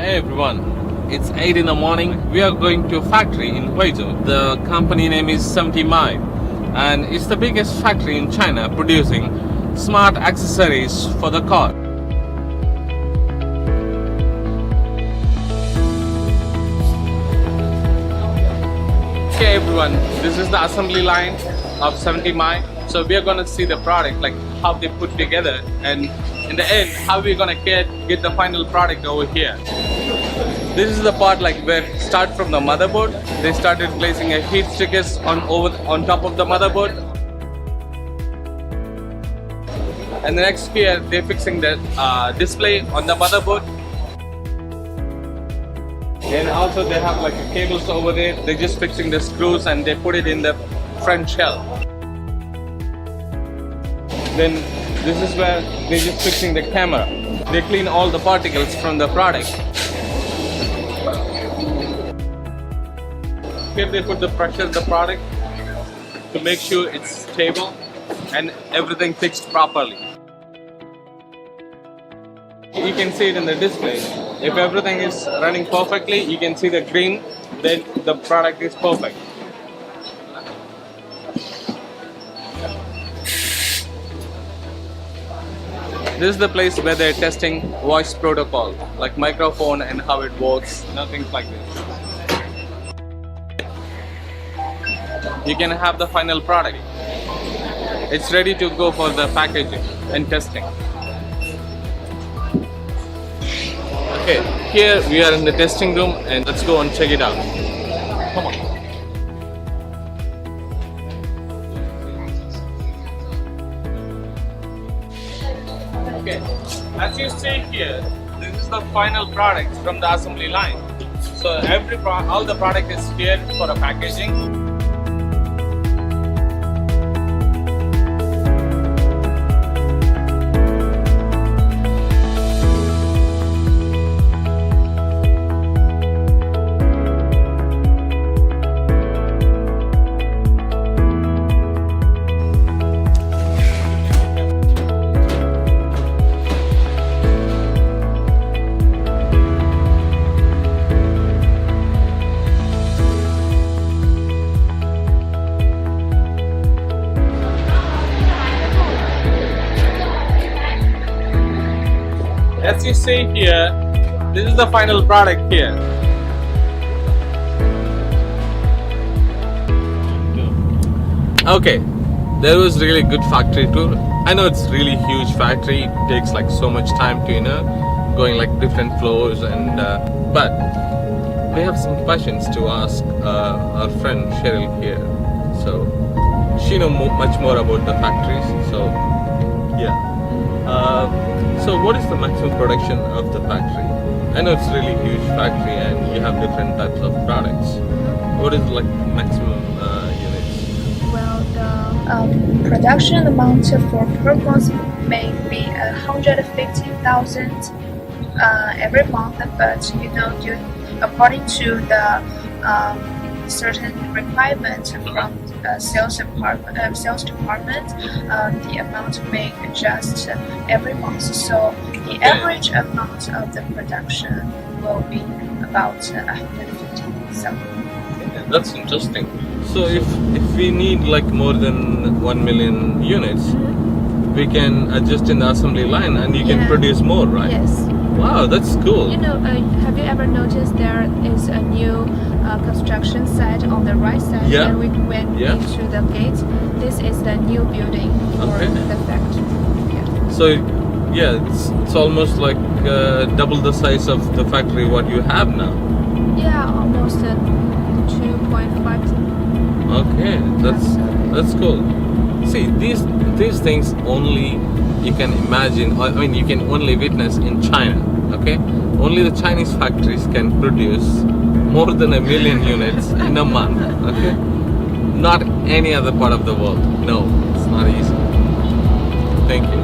Hey everyone, it's 8 in the morning. We are going to a factory in Huizhou. The company name is XiaoMi and it's the biggest factory in China producing smart accessories for the car. Okay everyone, this is the assembly line of XiaoMi. So we are going to see the product, like how they put together, and in the end how we're going to get the final product over here. This is the part like where start from the motherboard. They started placing a heat stickers on top of the motherboard, and the next here they're fixing the display on the motherboard. And also they have like cables over there. They're just fixing the screws and they put it in the front shell. Then this is where they're just fixing the camera. They clean all the particles from the product. Here they put the pressure of the product to make sure it's stable and everything fixed properly. You can see it in the display. If everything is running perfectly, you can see the green, then the product is perfect. This is the place where they're testing voice protocol, like microphone and how it works, nothing like this. You can have the final product. It's ready to go for the packaging and testing. Okay, here we are in the testing room and let's go and check it out. Come on. Okay, as you see here, this is the final product from the assembly line. So all the product is here for a packaging. As you see here, this is the final product here. Okay, there was really good factory tour. I know it's really huge factory. It takes like so much time to going like different floors and but we have some questions to ask our friend Cheryl here. So she knows much more about the factories. So yeah. So what is the maximum production of the factory? I know it's really huge factory and you have different types of products. What is like maximum units? Well, the production amount for per month may be 150,000 every month, but according to the certain requirement from sales department, the amount may adjust every month. So the average amount of the production will be about 150,000. That's interesting. So if we need like more than 1 million units, we can adjust in the assembly line and you can produce more, right? Yes. Wow, that's cool. Have you ever noticed there is a new construction site on the right side? Yeah. When we went into the gate, this is the new building for the factory. Yeah. So yeah, it's almost like double the size of the factory what you have now. Yeah, almost 2.5. Okay, that's cool. See, these things only you can imagine. I mean, you can only witness in China. Okay, only the Chinese factories can produce more than 1 million units in a month. Okay, not any other part of the world. No, it's not easy. Thank you.